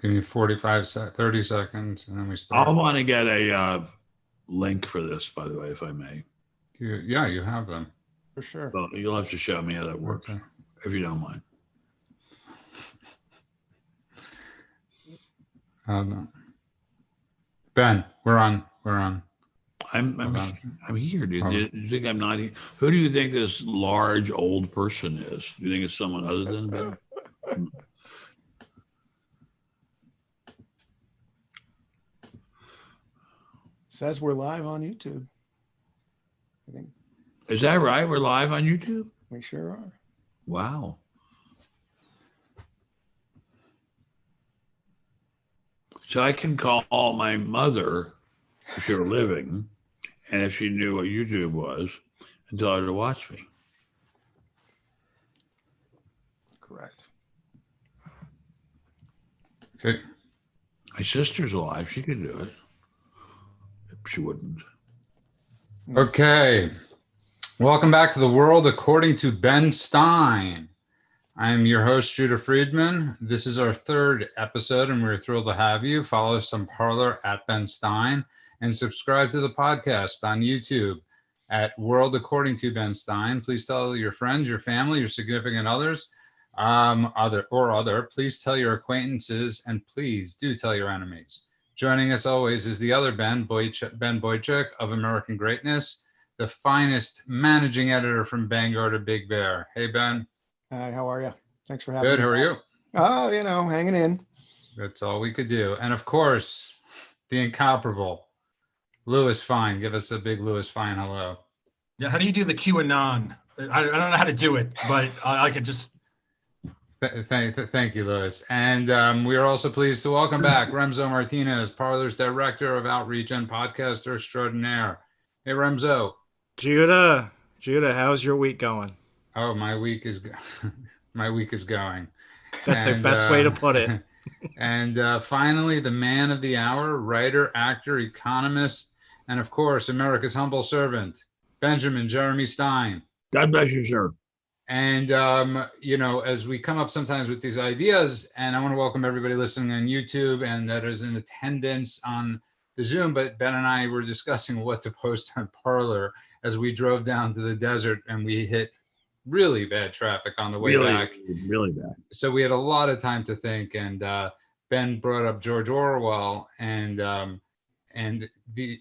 Give me 30 seconds, and then we I start. want to get a link for this, by the way, if I may. Yeah, you have them. For sure. Well, you'll have to show me how that works, Okay. if you don't mind. Ben, we're on. I'm here, dude. Do you think I'm not here? Who do you think this large old person is? Do you think it's someone other than Ben? Says we're live on YouTube. I think. Is that right? We're live on YouTube? We sure are. Wow. So I can call my mother if she were living, and if she knew what YouTube was, and tell her to watch me. Correct. Okay. My sister's alive. She could do it. She wouldn't. Okay. Welcome back to the world according to Ben Stein. I am your host, Judah Friedman. This is our third episode, and we're thrilled to have you. Follow us on Parler at Ben Stein, and subscribe to the podcast on YouTube at World According to Ben Stein. Please tell your friends, your family, your significant others, Please tell your acquaintances, and please do tell your enemies. Joining us always is the other Ben Boychuk of American Greatness, the finest managing editor from Bangor to Big Bear. Hey, Ben. Hi, how are you? Thanks for having me. Good, how are you? Oh, hanging in. That's all we could do. And of course, the incomparable Louis Fine. Give us a big Louis Fine hello. Yeah, how do you do the QAnon? I don't know how to do it, but I could just... Thank you, Louis. And we are also pleased to welcome back Remzo Martinez, Parler's Director of Outreach and Podcaster Extraordinaire. Hey, Remzo. Judah, how's your week going? Oh, my week is going. That's the best way to put it. And finally, the man of the hour, writer, actor, economist, and of course, America's humble servant, Benjamin Jeremy Stein. God bless you, sir. And, as we come up sometimes with these ideas, and I want to welcome everybody listening on YouTube and that is in attendance on the Zoom, but Ben and I were discussing what to post on Parler as we drove down to the desert, and we hit really bad traffic on the way back. Really bad. So we had a lot of time to think, and Ben brought up George Orwell and the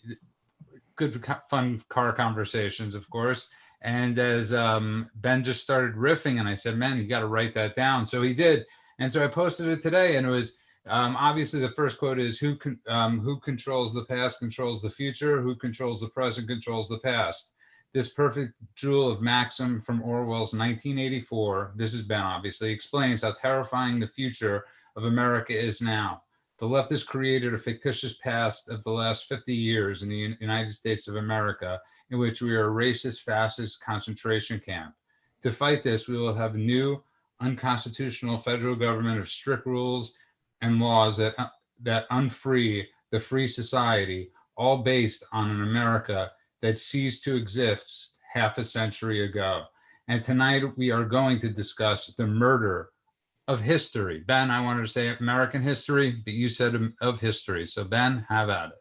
good, fun car conversations, of course. And as Ben just started riffing, and I said, man, you got to write that down. So he did. And so I posted it today, and it was obviously the first quote is who controls the past controls the future, who controls the present controls the past. This perfect jewel of maxim from Orwell's 1984, this is Ben obviously, explains how terrifying the future of America is now. The left has created a fictitious past of the last 50 years in the United States of America, in which we are a racist, fascist concentration camp. To fight this, we will have a new unconstitutional federal government of strict rules and laws that unfree the free society, all based on an America that ceased to exist half a century ago. And tonight we are going to discuss the murder of history. Ben, I wanted to say American history, but you said of history. So Ben, have at it.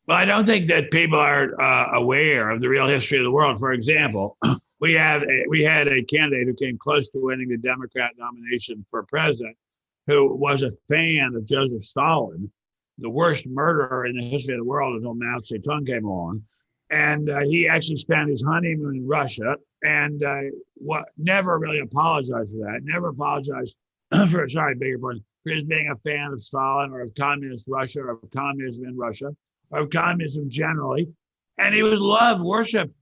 Well, I don't think that people are aware of the real history of the world. For example, we had a candidate who came close to winning the Democrat nomination for president, who was a fan of Joseph Stalin, the worst murderer in the history of the world until Mao Zedong came along. And he actually spent his honeymoon in Russia and never really apologized for that. Never apologized for his being a fan of Stalin or of communist Russia or of communism in Russia or of communism generally. And he was loved, worshipped,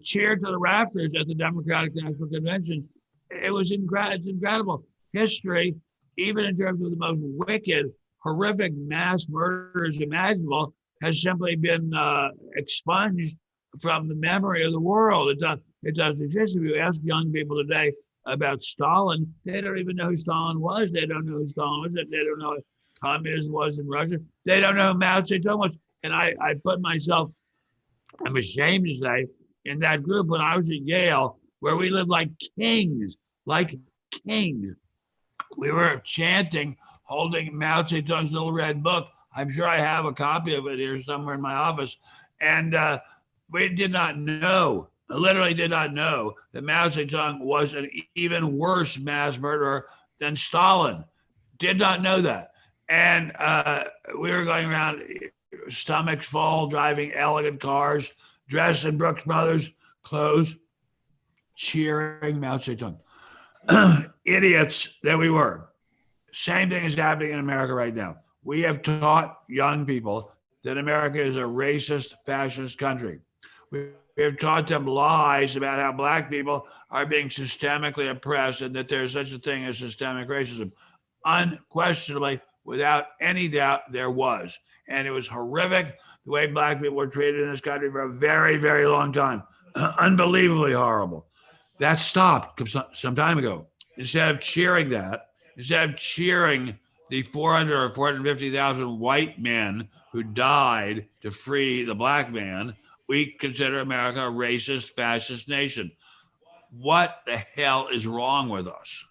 cheered to the rafters at the Democratic National Convention. It's incredible. History, even in terms of the most wicked, horrific mass murders imaginable, has simply been expunged from the memory of the world. It doesn't exist. If you ask young people today about Stalin, they don't even know who Stalin was. They don't know who Stalin was. They don't know what communism was in Russia. They don't know who Mao Zedong was. And I put myself, I'm ashamed to say, in that group when I was at Yale, where we lived like kings. we were chanting, holding Mao Zedong's little red book. I'm sure I have a copy of it here somewhere in my office. And we did not know, literally did not know, that Mao Zedong was an even worse mass murderer than Stalin. Did not know that. And we were going around, stomachs full, driving elegant cars, dressed in Brooks Brothers clothes, cheering Mao Zedong. Idiots that we were. Same thing is happening in America right now. We have taught young people that America is a racist, fascist country. We have taught them lies about how Black people are being systemically oppressed and that there's such a thing as systemic racism. Unquestionably, without any doubt, there was. And it was horrific the way Black people were treated in this country for a very, very long time. Unbelievably horrible. That stopped some time ago. Instead of cheering that, instead of cheering the 400 or 450,000 white men who died to free the Black man, we consider America a racist, fascist nation. What the hell is wrong with us?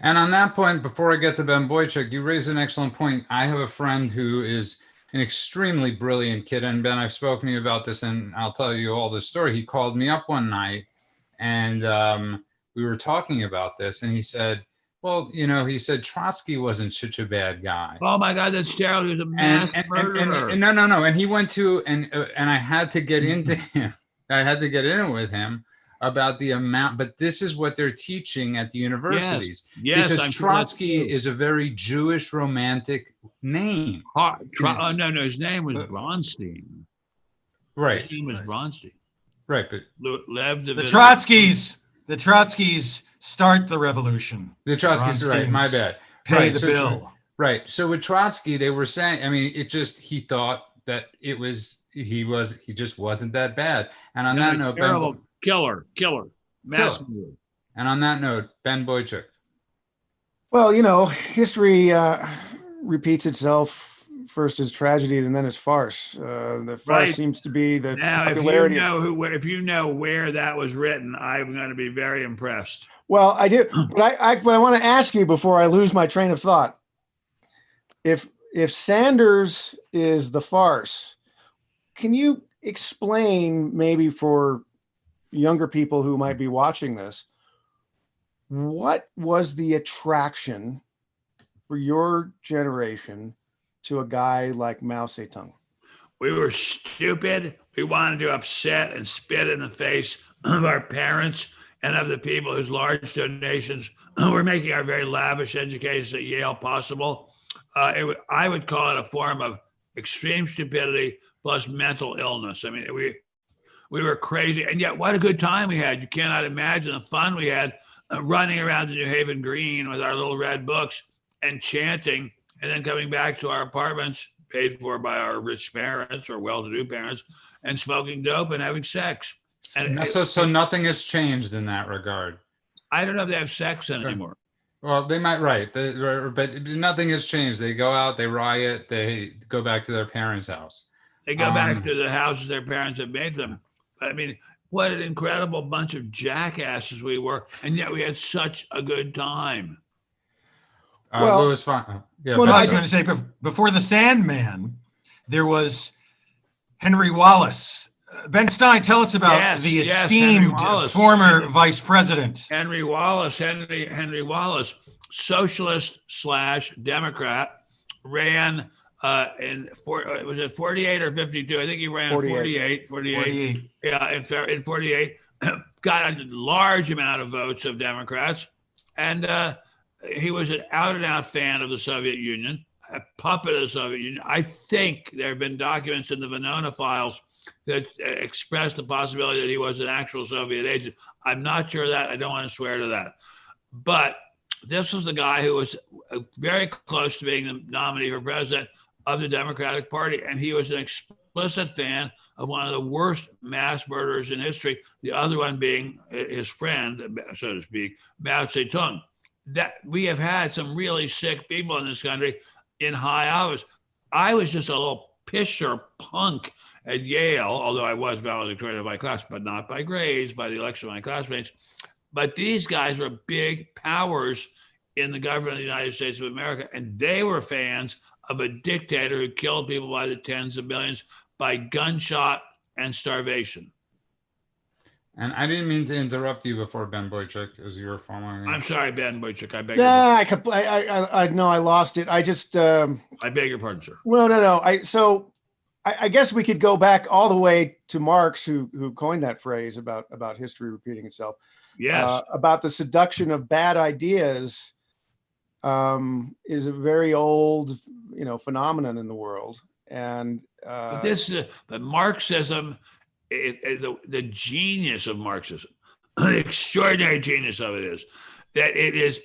And on that point, before I get to Ben Boychuk, you raise an excellent point. I have a friend who is an extremely brilliant kid. And Ben, I've spoken to you about this, and I'll tell you all the story. He called me up one night, and we were talking about this, and he said, well, he said Trotsky wasn't such a bad guy. Oh my God, that's terrible. He was a mass murderer. No. And he went to, and I had to get into him. I had to get in it with him about the amount, but this is what they're teaching at the universities. Yes, because Trotsky is a very Jewish romantic name. Oh, no, his name was Bronstein. Right. His name was Bronstein. Right, but the Trotskys start the revolution. The Trotskys, right? My bad. Pay the bill. Right. So with Trotsky, they were saying, he thought that he just wasn't that bad. And on that note, terrible killer, mass murderer. And on that note, Ben Boychuk. Well, history repeats itself. First as tragedy and then as farce. The farce seems to be the popularity. If you know where that was written, I'm going to be very impressed. Well, I do, but I want to ask you before I lose my train of thought. If Sanders is the farce, can you explain, maybe for younger people who might be watching this, what was the attraction for your generation to a guy like Mao Zedong? We were stupid. We wanted to upset and spit in the face of our parents and of the people whose large donations were making our very lavish education at Yale possible. I would call it a form of extreme stupidity plus mental illness. I mean, we were crazy, and yet what a good time we had. You cannot imagine the fun we had running around the New Haven Green with our little red books and chanting, and then coming back to our apartments paid for by our rich parents or well-to-do parents and smoking dope and having sex. And so nothing has changed in that regard. I don't know if they have sex anymore. Well, they might, right. But nothing has changed. They go out, they riot, they go back to their parents' house. They go back to the houses their parents have made them. I mean, what an incredible bunch of jackasses we were. And yet we had such a good time. Well, it was fun. I was going to say, before the Sandman, there was Henry Wallace. Ben Stein, tell us about the esteemed former vice president. Henry Wallace, socialist / Democrat, ran was it 48 or 52? I think he ran 48. Yeah, in 48, got a large amount of votes of Democrats. And he was an out and out fan of the Soviet Union, a puppet of the Soviet Union. I think there have been documents in the Venona files that expressed the possibility that he was an actual Soviet agent. I'm not sure of that. I don't want to swear to that. But this was the guy who was very close to being the nominee for president of the Democratic Party. And he was an explicit fan of one of the worst mass murderers in history, the other one being his friend, so to speak, Mao Zedong. That we have had some really sick people in this country in high office. I was just a little pisser punk at Yale, although I was valedictorian of my class, but not by grades, by the election of my classmates. But these guys were big powers in the government of the United States of America, and they were fans of a dictator who killed people by the tens of millions by gunshot and starvation. And I didn't mean to interrupt you before, Ben Boychuk, as you were following. I'm sorry, Ben Boychuk. I beg your pardon. I know I lost it. I just. I beg your pardon, sir. Well, no. I guess we could go back all the way to Marx, who coined that phrase about history repeating itself. Yes. About the seduction of bad ideas is a very old, phenomenon in the world. And but Marxism, the genius of Marxism, the extraordinary genius of it is that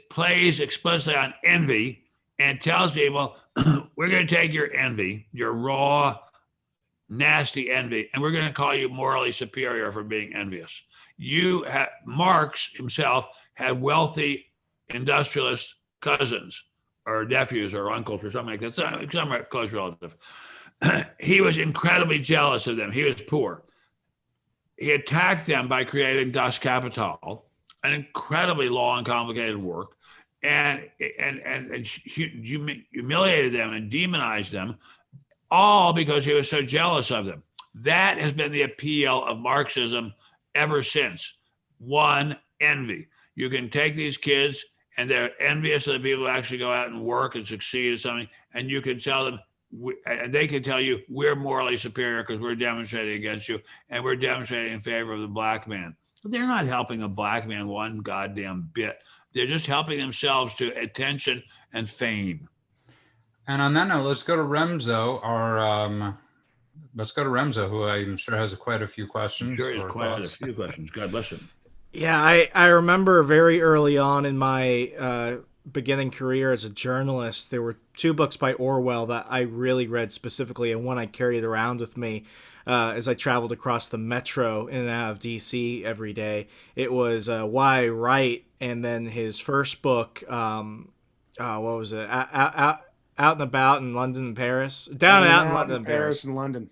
plays explicitly on envy and tells people, we're going to take your envy, your raw, nasty envy, and we're going to call you morally superior for being envious. Marx himself had wealthy industrialist cousins or nephews or uncles or something like that, some close relative. He was incredibly jealous of them. He was poor. He attacked them by creating Das Kapital, an incredibly long, complicated work, and humiliated them and demonized them, all because he was so jealous of them. That has been the appeal of Marxism ever since. One, envy. You can take these kids and they're envious of the people who actually go out and work and succeed at something, and you can tell them, and they can tell you, we're morally superior because we're demonstrating against you, and we're demonstrating in favor of the black man. They're not helping the black man one goddamn bit. They're just helping themselves to attention and fame. And on that note, let's go to Remzo, who I'm sure has quite a few questions. Sure, has quite a few questions. God bless him. Yeah, I remember very early on in my beginning career as a journalist, there were two books by Orwell that I really read specifically, and one I carried around with me as I traveled across the metro in and out of D.C. every day. It was Why Right, and then his first book, what was it? Out and About in London and Paris. Down and Out in London and Paris. And London.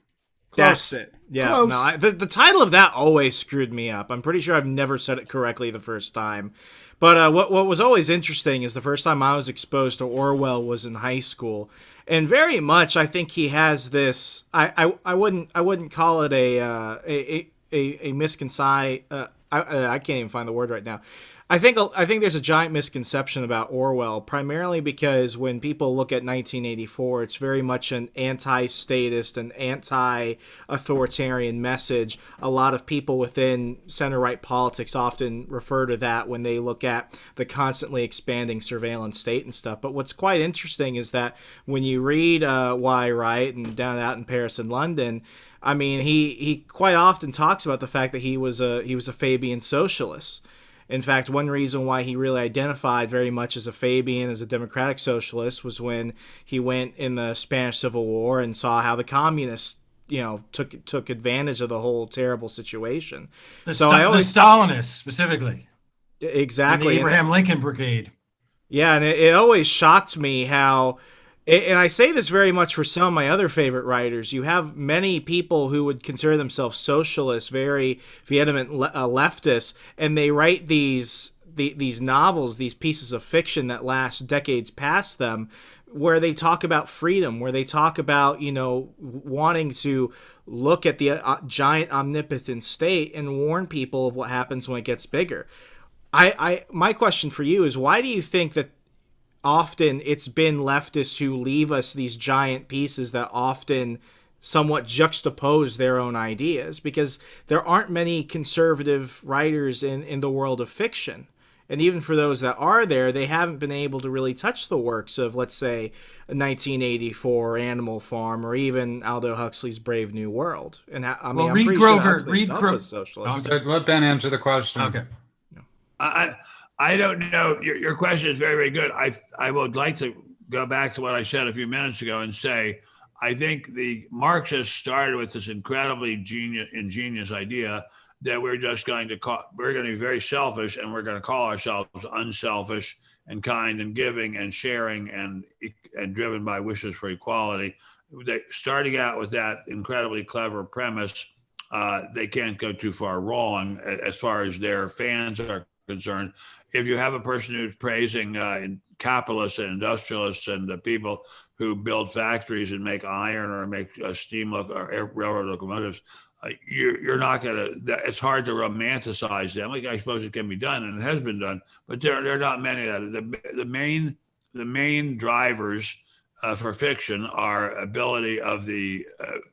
Close. That's it. Yeah. Close. No, the title of that always screwed me up. I'm pretty sure I've never said it correctly the first time. But what was always interesting is the first time I was exposed to Orwell was in high school, and very much I think he has this. I wouldn't call it a misconception. I can't even find the word right now. I think there's a giant misconception about Orwell, primarily because when people look at 1984, it's very much an anti-statist and anti-authoritarian message. A lot of people within center-right politics often refer to that when they look at the constantly expanding surveillance state and stuff. But what's quite interesting is that when you read Why Right and Down and Out in Paris and London, I mean, he quite often talks about the fact that he was a Fabian socialist. In fact, one reason why he really identified very much as a Fabian, as a democratic socialist, was when he went in the Spanish Civil War and saw how the communists, took advantage of the whole terrible situation. The Stalinists specifically. Exactly. The Abraham Lincoln Brigade. Yeah, and it always shocked me how. And I say this very much for some of my other favorite writers. You have many people who would consider themselves socialists, very vehement leftists, and they write these novels, these pieces of fiction that last decades past them, where they talk about freedom, where they talk about, wanting to look at the giant omnipotent state and warn people of what happens when it gets bigger. My question for you is, why do you think that often it's been leftists who leave us these giant pieces that often somewhat juxtapose their own ideas? Because there aren't many conservative writers in the world of fiction. And even for those that are there, they haven't been able to really touch the works of, let's say, 1984, Animal Farm, or even Aldous Huxley's Brave New World. And I'm pretty sure Huxley was socialist. Let Ben answer the question. Okay. I don't know. Your question is very, very good. I would like to go back to what I said a few minutes ago and say, I think the Marxists started with this incredibly ingenious idea that we're going to be very selfish, and we're going to call ourselves unselfish and kind and giving and sharing and driven by wishes for equality. Starting out with that incredibly clever premise, they can't go too far wrong as far as their fans are concerned. If you have a person who's praising capitalists and industrialists and the people who build factories and make iron or make steam or railroad locomotives, you're not going to, it's hard to romanticize them. Like, I suppose it can be done, and it has been done, but there are not many of that. The main drivers for fiction are ability of the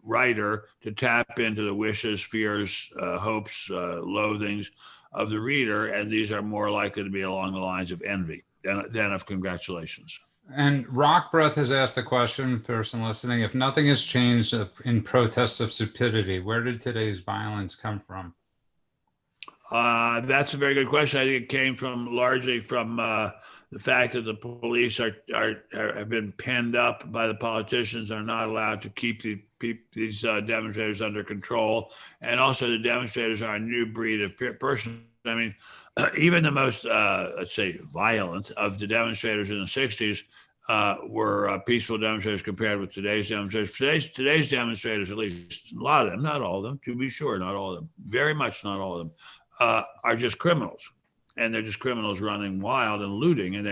writer to tap into the wishes, fears, hopes, loathings of the reader, and these are more likely to be along the lines of envy than of congratulations. And Rock Breath has asked the question, person listening, if nothing has changed in protests of stupidity, where did today's violence come from? That's a very good question. I think it came largely from the fact that the police have been penned up by the politicians, are not allowed to keep these demonstrators under control. And also the demonstrators are a new breed of person. I mean, even the most, let's say, violent of the demonstrators in the 60s were peaceful demonstrators compared with today's demonstrators. Today's demonstrators, at least a lot of them, not all of them, to be sure, not all of them, very much not all of them, are just criminals. And they're just criminals running wild and looting. And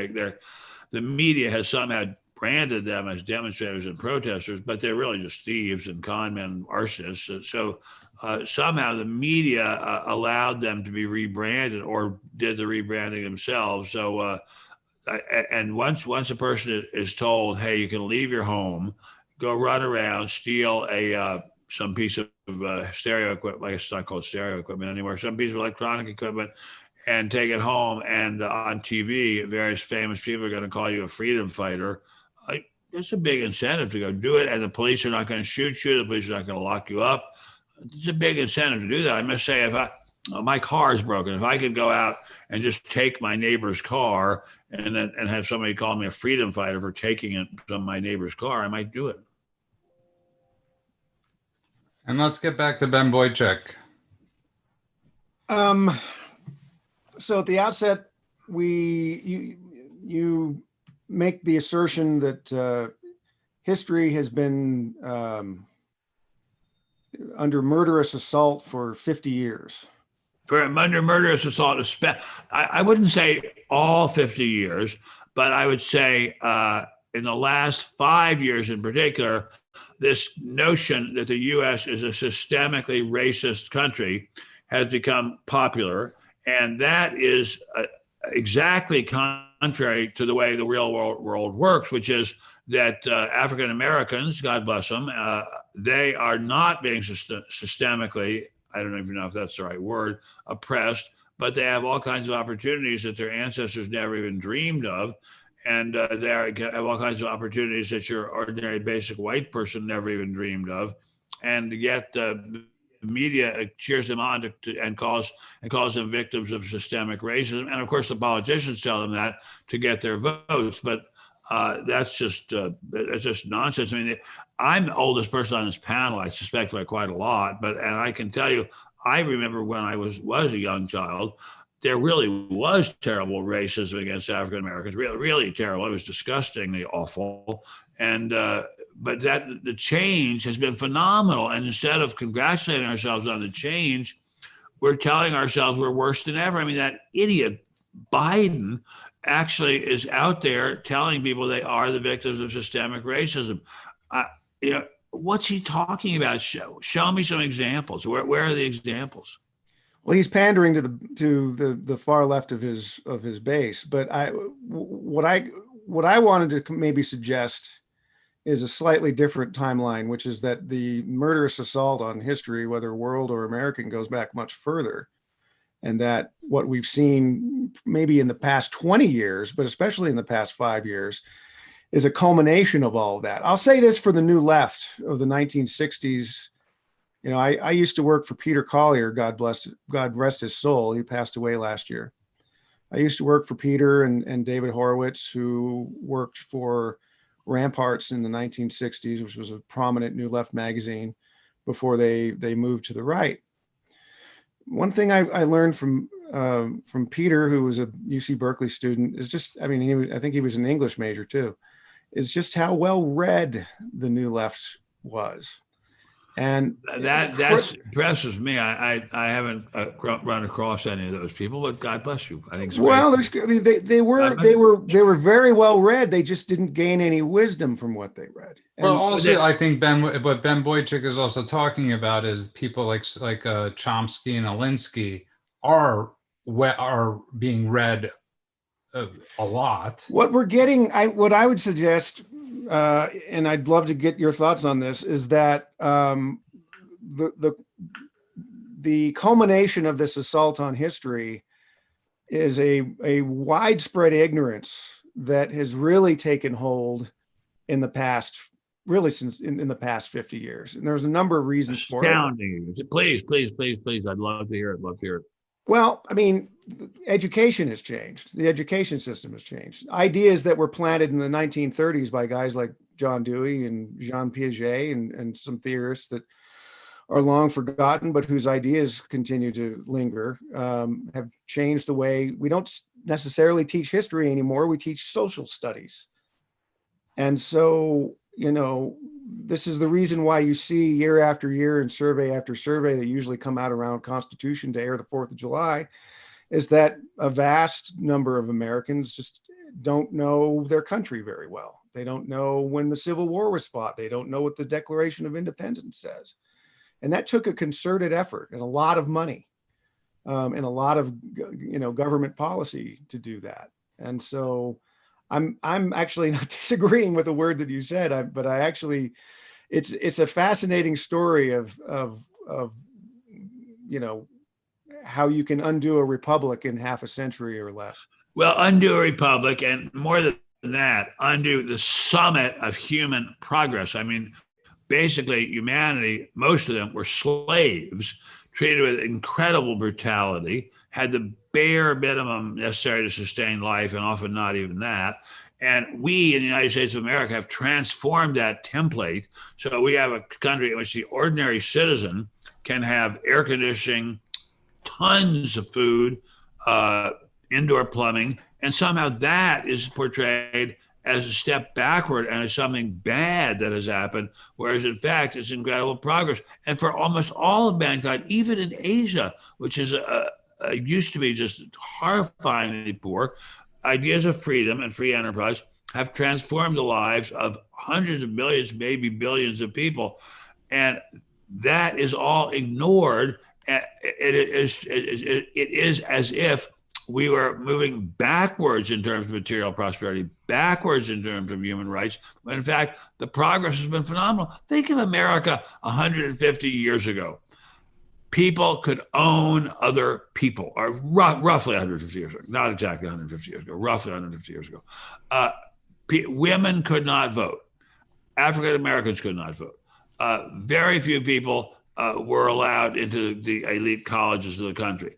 the media has somehow branded them as demonstrators and protesters, but they're really just thieves and con men and arsonists. So somehow the media allowed them to be rebranded or did the rebranding themselves. So, and once a person is told, hey, you can leave your home, go run around, steal some piece of stereo equipment, like it's not called stereo equipment anymore, some piece of electronic equipment, and take it home, and on TV, various famous people are going to call you a freedom fighter. It's a big incentive to go do it, and the police are not going to shoot you. The police are not going to lock you up. It's a big incentive to do that. I must say, if my car is broken, if I could go out and just take my neighbor's car and have somebody call me a freedom fighter for taking it from my neighbor's car, I might do it. And let's get back to Ben Boychuk. So at the outset, you make the assertion that history has been under murderous assault for 50 years. Under murderous assault, I wouldn't say all 50 years, but I would say in the last 5 years in particular, this notion that the U.S. is a systemically racist country has become popular. And that is exactly contrary to the way the real world works, which is that African Americans, God bless them, they are not being systemically, I don't even know if that's the right word, oppressed, but they have all kinds of opportunities that their ancestors never even dreamed of. And they have all kinds of opportunities that your ordinary basic white person never even dreamed of. And yet the media cheers them on and calls them victims of systemic racism. And of course, the politicians tell them that to get their votes. But that's just nonsense. I mean, I'm the oldest person on this panel, I suspect, by quite a lot. And I can tell you, I remember when I was a young child, there really was terrible racism against African Americans, really terrible. It was disgustingly awful. And but the change has been phenomenal. And instead of congratulating ourselves on the change, we're telling ourselves we're worse than ever. I mean, that idiot Biden actually is out there telling people they are the victims of systemic racism. What's he talking about? Show me some examples. Where are the examples? Well, he's pandering to the far left of his base. But what I wanted to maybe suggest is a slightly different timeline, which is that the murderous assault on history, whether world or American, goes back much further. And that what we've seen maybe in the past 20 years, but especially in the past 5 years, is a culmination of all of that. I'll say this for the new left of the 1960s. You know, I used to work for Peter Collier, God rest his soul. He passed away last year. I used to work for Peter and David Horowitz, who worked for Ramparts in the 1960s, which was a prominent new left magazine before they moved to the right. One thing I learned from Peter, who was a UC Berkeley student, is just, I mean, I think he was an English major too, is just how well read the new left was. And that impresses me. I haven't run across any of those people, but God bless you. I think it's well, they were very well read. They just didn't gain any wisdom from what they read. Well, also, I think what Ben Boychuk is also talking about is people like Chomsky and Alinsky are being read a lot. What we're getting, what I would suggest, and I'd love to get your thoughts on this, is that the culmination of this assault on history is a widespread ignorance that has really taken hold in the past, really since in the past 50 years. And there's a number of reasons for it. Please. I'd love to hear it. Well, I mean, education has changed. The education system has changed. Ideas that were planted in the 1930s by guys like John Dewey and Jean Piaget and some theorists that are long forgotten, but whose ideas continue to linger, have changed the way we don't necessarily teach history anymore. We teach social studies. And so, this is the reason why you see year after year and survey after survey that usually come out around Constitution Day or the 4th of July, is that a vast number of Americans just don't know their country very well. They don't know when the Civil War was fought. They don't know what the Declaration of Independence says. And that took a concerted effort and a lot of money and a lot of, government policy to do that. And so I'm actually not disagreeing with a word that you said, but I actually, it's a fascinating story of how you can undo a republic in half a century or less. Well, undo a republic, and more than that, undo the summit of human progress. I mean, basically, humanity, most of them were slaves, treated with incredible brutality, had the bare minimum necessary to sustain life, and often not even that. And we in the United States of America have transformed that template. So we have a country in which the ordinary citizen can have air conditioning, tons of food, indoor plumbing, and somehow that is portrayed as a step backward and as something bad that has happened, whereas in fact it's incredible progress. And for almost all of mankind, even in Asia, which is used to be just horrifyingly poor, ideas of freedom and free enterprise have transformed the lives of hundreds of millions, maybe billions of people. And that is all ignored. It is as if we were moving backwards in terms of material prosperity, backwards in terms of human rights, when in fact, the progress has been phenomenal. Think of America 150 years ago. People could own other people, or roughly 150 years ago, not exactly 150 years ago, roughly 150 years ago. Women could not vote. African Americans could not vote. Very few people were allowed into the elite colleges of the country.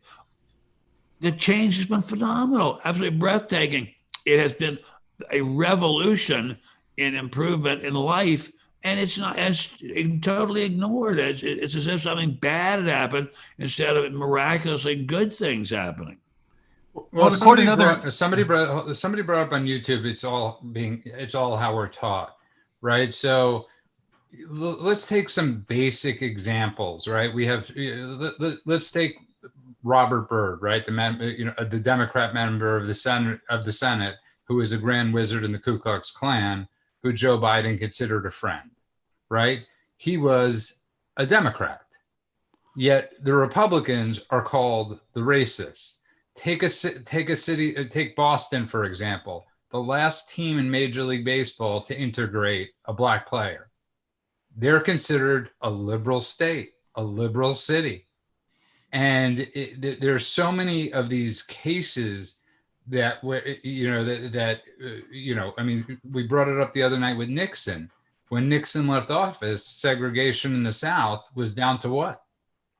The change has been phenomenal, absolutely breathtaking. It has been a revolution in improvement in life, and it's not as totally ignored. It's as if something bad had happened instead of miraculously good things happening. Well, somebody brought up on YouTube. It's all how we're taught, right? So let's take some basic examples, right? We have let's take Robert Byrd, right? The Democrat member of the Senate, who is a grand wizard in the Ku Klux Klan, who Joe Biden considered a friend, right? He was a Democrat, yet the Republicans are called the racists. Take Boston, for example, the last team in Major League Baseball to integrate a black player. They're considered a liberal state, a liberal city. And there's so many of these cases that I mean, we brought it up the other night with Nixon. When Nixon left office, segregation in the South was down to what?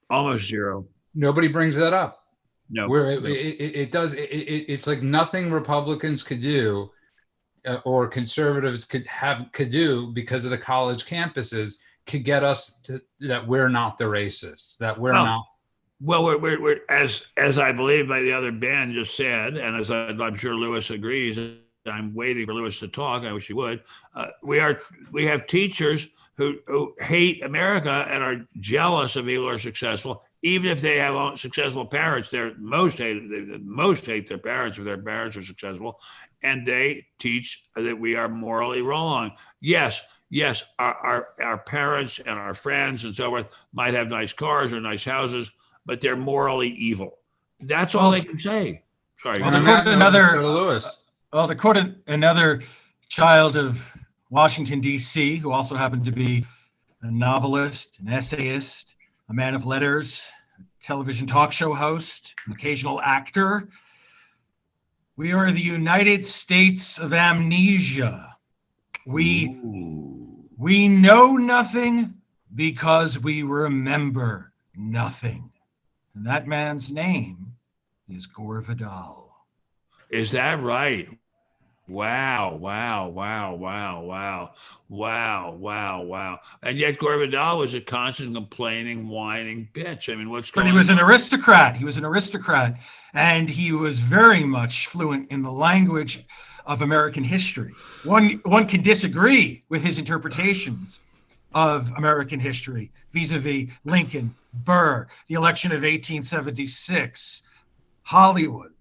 Almost zero. Nobody brings that up. No. It's like nothing Republicans could do or conservatives could do because of the college campuses could get us to that we're not the racists, that we're not. Well, we're as I believe by the other Ben just said, and as I'm sure Lewis agrees. I'm waiting for Lewis to talk. I wish he would. We have teachers who hate America and are jealous of people who are successful, even if they have successful parents. They most hate their parents if their parents are successful, and they teach that we are morally wrong. Yes, our parents and our friends and so forth might have nice cars or nice houses, but they're morally evil. That's all they can say. Sorry. Well, to quote another child of Washington, D.C., who also happened to be a novelist, an essayist, a man of letters, a television talk show host, an occasional actor. We are the United States of amnesia. We know nothing because we remember nothing. And that man's name is Gore Vidal. Is that right? Wow. And yet Gore Vidal was a constant complaining, whining bitch. I mean, what's going on? But he was an aristocrat. And he was very much fluent in the language of American history. One can disagree with his interpretations of American history vis-a-vis Lincoln, Burr, the election of 1876, Hollywood,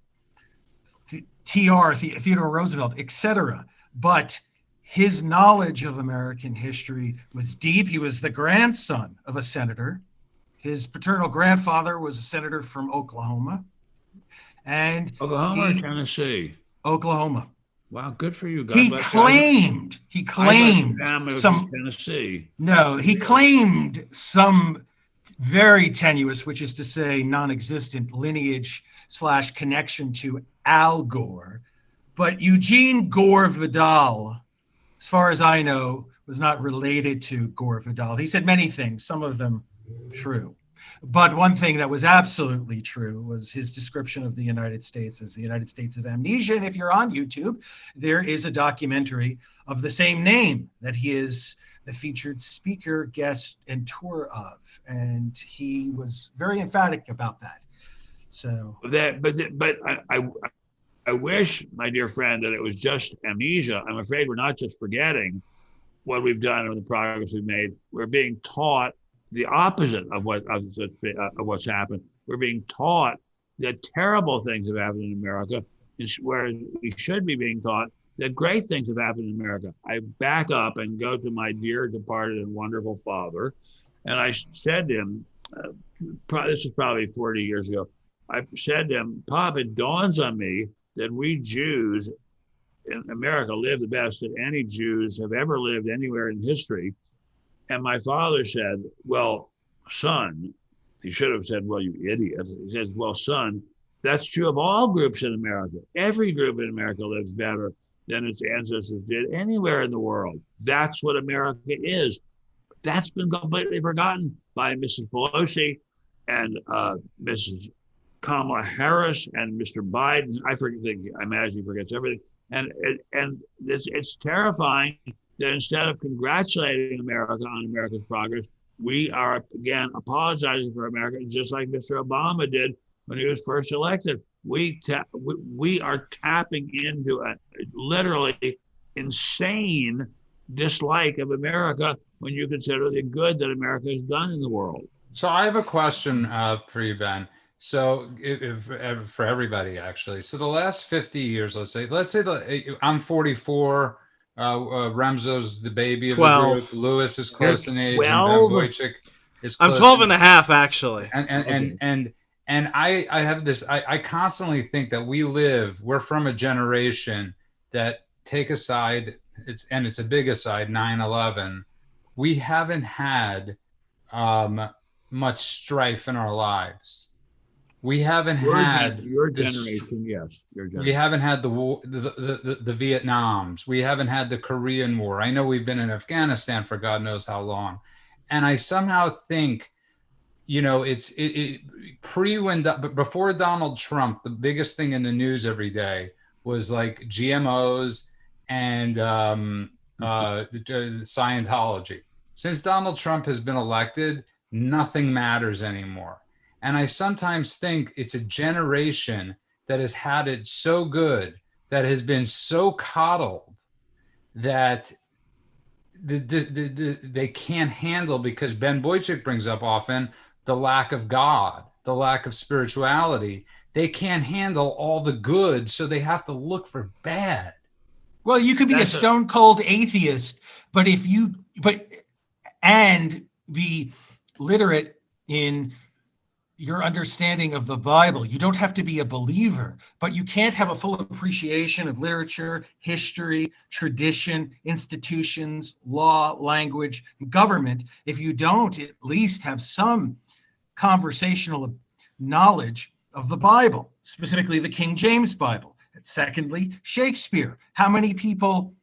Theodore Roosevelt, etc. But his knowledge of American history was deep. He was the grandson of a senator. His paternal grandfather was a senator from Oklahoma. And Oklahoma or Tennessee? Oklahoma. Wow, good for you. He claimed some Tennessee. No, he claimed some very tenuous, which is to say non-existent lineage / connection to Al Gore. But Eugene Gore Vidal, as far as I know, was not related to Gore Vidal. He said many things, some of them true. But one thing that was absolutely true was his description of the United States as the United States of amnesia. And if you're on YouTube, there is a documentary of the same name that he is the featured speaker, guest, and tour of. And he was very emphatic about that. So I wish, my dear friend, that it was just amnesia. I'm afraid we're not just forgetting what we've done or the progress we've made. We're being taught the opposite of what's happened. We're being taught that terrible things have happened in America, whereas we should be being taught that great things have happened in America. I back up and go to my dear departed and wonderful father, and I said to him, this is probably 40 years ago, I said to him, Pop, it dawns on me that we Jews in America live the best that any Jews have ever lived anywhere in history. And my father said, well, son, he should have said, well, you idiot. He says, well, son, that's true of all groups in America. Every group in America lives better than its ancestors did anywhere in the world. That's what America is. That's been completely forgotten by Mrs. Pelosi and Mrs. Kamala Harris and Mr. Biden. I imagine he forgets everything. And it's terrifying that instead of congratulating America on America's progress, we are, again, apologizing for America, just like Mr. Obama did when he was first elected. We are tapping into a literally insane dislike of America when you consider the good that America has done in the world. So I have a question for you, Ben. So for everybody, actually. So the last 50 years, let's say I'm 44. Remzo's the baby 12. of the group. Lewis is close in age, 12? and Ben Wojcik is close. I'm 12 and a half, actually. And I have this. I constantly think that we're from a generation that, take aside, it's a big aside, 9/11. We haven't had much strife in our lives. We haven't had your generation, yes. Your generation. We haven't had the war, the Vietnams. We haven't had the Korean War. I know we've been in Afghanistan for God knows how long, and I somehow think, before Donald Trump, the biggest thing in the news every day was like GMOs and Scientology. Since Donald Trump has been elected, nothing matters anymore. And I sometimes think it's a generation that has had it so good, that has been so coddled, that they can't handle, because Ben Boychuk brings up often the lack of God, the lack of spirituality. They can't handle all the good, so they have to look for bad. Well, you could be a stone cold atheist, and be literate in your understanding of the Bible. You don't have to be a believer, but you can't have a full appreciation of literature, history, tradition, institutions, law, language, government if you don't at least have some conversational knowledge of the Bible, specifically the King James Bible. And secondly, Shakespeare. How many people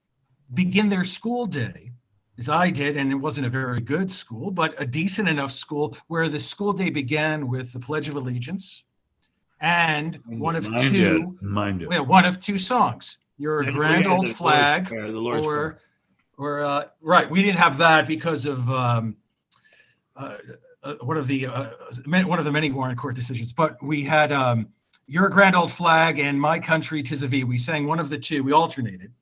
begin their school day, as I did, and it wasn't a very good school, but a decent enough school, where the school day began with the Pledge of Allegiance and one of two songs. Your Grand Old Flag, or right. We didn't have that because of one of the many Warren Court decisions, but we had Your Grand Old Flag and My Country 'Tis of Thee. We sang one of the two. We alternated.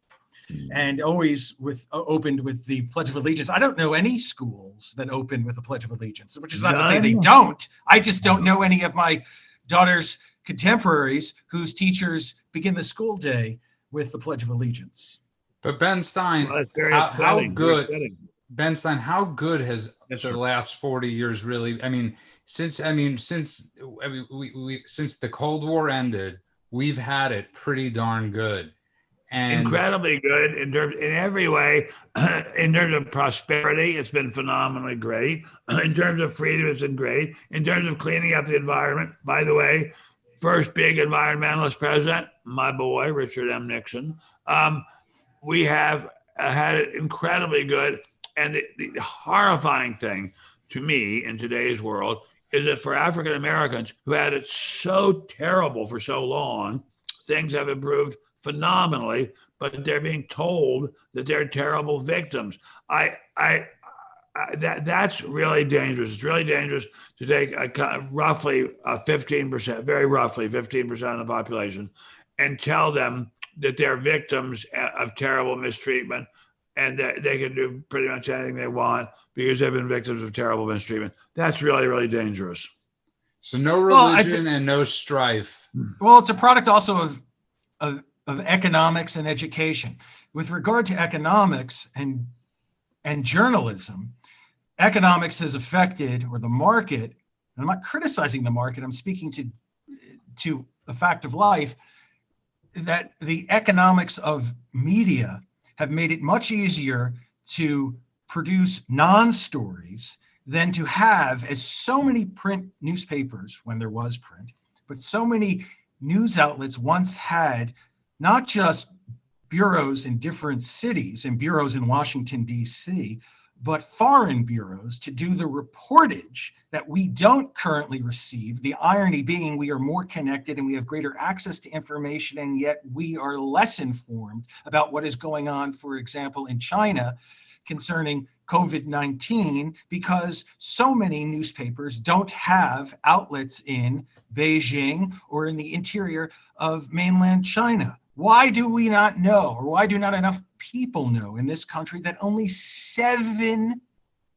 And always opened with the Pledge of Allegiance. I don't know any schools that open with the Pledge of Allegiance, which is not to say they don't. I just don't know any of my daughter's contemporaries whose teachers begin the school day with the Pledge of Allegiance. But Ben Stein, how good has the last 40 years really? I mean, since the Cold War ended, we've had it pretty darn good. And incredibly good in every way. In terms of prosperity, it's been phenomenally great. In terms of freedom, it's been great. In terms of cleaning up the environment, by the way, first big environmentalist president, my boy, Richard M. Nixon. We have had it incredibly good. And the horrifying thing to me in today's world is that for African Americans who had it so terrible for so long, things have improved phenomenally, but they're being told that they're terrible victims. That's really dangerous. It's really dangerous to take roughly 15%, very roughly 15% of the population, and tell them that they're victims of terrible mistreatment, and that they can do pretty much anything they want because they've been victims of terrible mistreatment. That's really, really dangerous. So no religion and no strife. Well, it's a product also of economics and education. With regard to economics and journalism, economics has affected, or the market, and I'm not criticizing the market, I'm speaking to a fact of life, that the economics of media have made it much easier to produce non-stories than to have, as so many print newspapers, when there was print, but so many news outlets once had not just bureaus in different cities and bureaus in Washington, D.C., but foreign bureaus to do the reportage that we don't currently receive. The irony being we are more connected and we have greater access to information, and yet we are less informed about what is going on, for example, in China concerning COVID-19, because so many newspapers don't have outlets in Beijing or in the interior of mainland China. Why do we not know, or why do not enough people know in this country, that only 7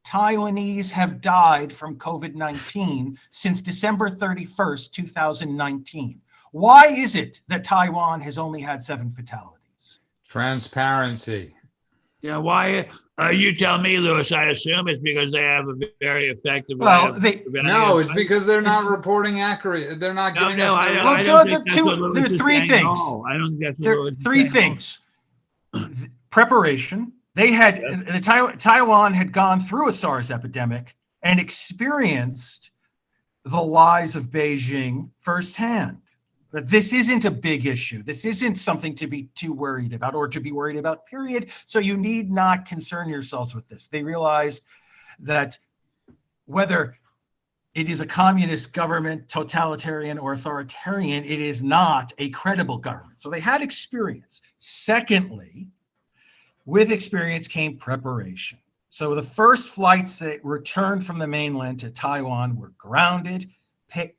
Taiwanese have died from COVID-19 since December 31st, 2019? Why is it that Taiwan has only had 7 fatalities? Transparency. Yeah, why? You tell me, Lewis. I assume it's because they have a very effective. No, it's because they're not reporting accurate. They're not giving us. I don't think there's 3 things. No, I don't think that's there are 3 things. Preparation. They had Taiwan had gone through a SARS epidemic and experienced the lies of Beijing firsthand. But this isn't a big issue. This isn't something to be too worried about, or to be worried about, period. So you need not concern yourselves with this. They realize that whether it is a communist government, totalitarian, or authoritarian, it is not a credible government. So they had experience. Secondly, with experience came preparation. So the first flights that returned from the mainland to Taiwan were grounded.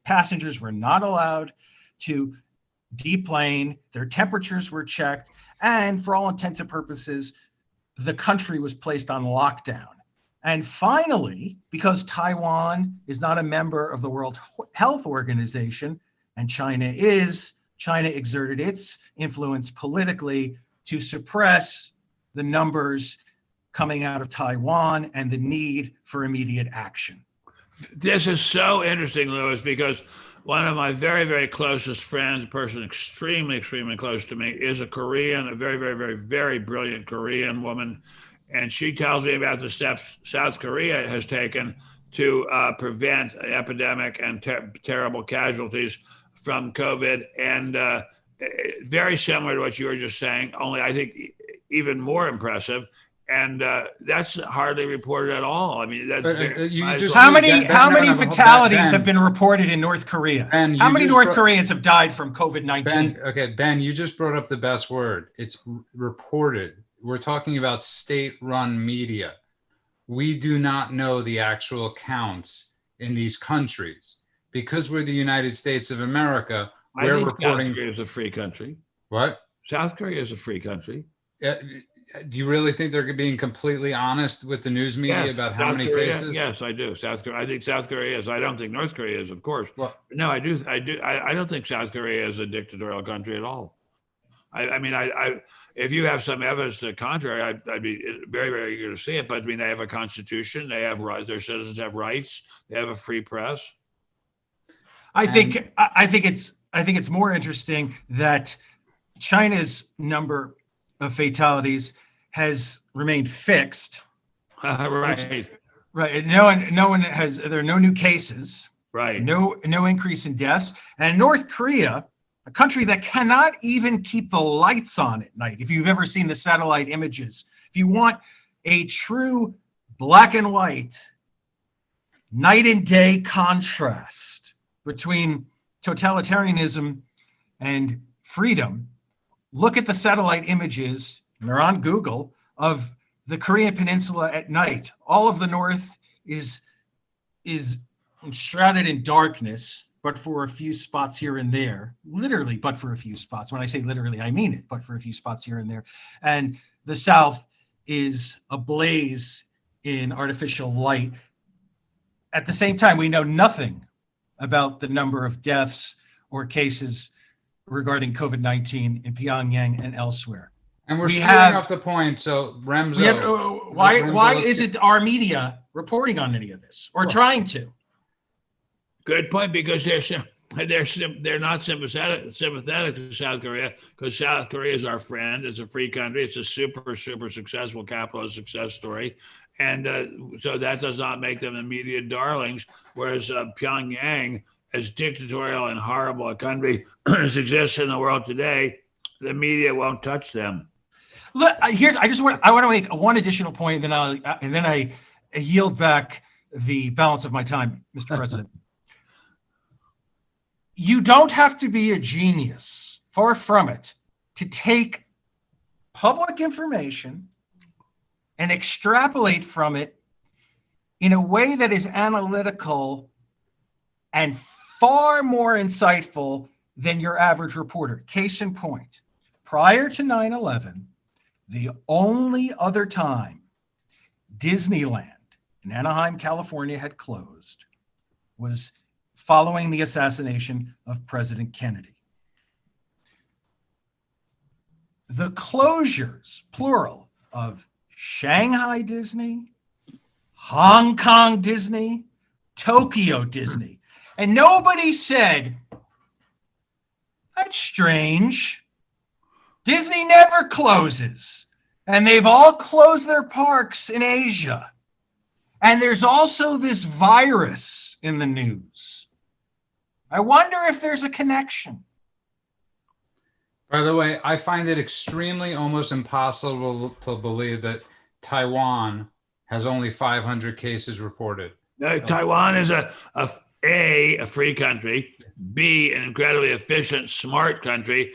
Passengers were not allowed to deplane. Their temperatures were checked. And for all intents and purposes, the country was placed on lockdown. And finally, because Taiwan is not a member of the World Health Organization, and China is, China exerted its influence politically to suppress the numbers coming out of Taiwan and the need for immediate action. This is so interesting, Louis, because one of my very, very closest friends, a person extremely, extremely close to me, is a Korean, a very, very, very, very brilliant Korean woman. And she tells me about the steps South Korea has taken to prevent an epidemic and terrible casualties from COVID. And very similar to what you were just saying, only I think even more impressive. And that's hardly reported at all. I mean, how many fatalities have been reported in North Korea? Ben, how many North Koreans have died from COVID-19? Ben, you just brought up the best word. It's reported. We're talking about state-run media. We do not know the actual counts in these countries because we're the United States of America. We're reporting. South Korea is a free country. What? South Korea is a free country. Do you really think they're being completely honest with the news media about how many cases? Yes, I do. South Korea. I think South Korea is. I don't think North Korea is, of course. Well, no, I do. I don't think South Korea is a dictatorial country at all. I mean, if you have some evidence to the contrary, I'd be very, very eager to see it. But I mean, they have a constitution. They have rights. Their citizens have rights. They have a free press. I think it's more interesting that China's number of fatalities has remained fixed. Right. Right. No one has. There are no new cases. Right. No increase in deaths. And North Korea, a country that cannot even keep the lights on at night. If you've ever seen the satellite images, if you want a true black and white, night and day contrast between totalitarianism and freedom, look at the satellite images, and they're on Google, of the Korean Peninsula at night. All of the north is shrouded in darkness, but for a few spots here and there, literally, but for a few spots. When I say literally, I mean it, but for a few spots here and there. And the south is ablaze in artificial light. At the same time, we know nothing about the number of deaths or cases regarding COVID-19 in Pyongyang and elsewhere. And we're steering off the point. So Remzo, why isn't our media reporting on any of this or trying to? Good point, because they're not sympathetic to South Korea, because South Korea is our friend. It's a free country. It's a super, super successful capitalist success story. And so that does not make them immediate darlings, whereas Pyongyang, as dictatorial and horrible a country as exists in the world today, the media won't touch them. Look, I want to make one additional point, and then I yield back the balance of my time, Mr. President. You don't have to be a genius, far from it, to take public information and extrapolate from it in a way that is analytical and far more insightful than your average reporter. Case in point, prior to 9/11, the only other time Disneyland in Anaheim, California had closed was following the assassination of President Kennedy. The closures, plural, of Shanghai Disney, Hong Kong Disney, Tokyo Disney. And nobody said, that's strange. Disney never closes. And they've all closed their parks in Asia. And there's also this virus in the news. I wonder if there's a connection. By the way, I find it extremely, almost impossible to believe that Taiwan has only 500 cases reported. Taiwan is a free country, B, an incredibly efficient, smart country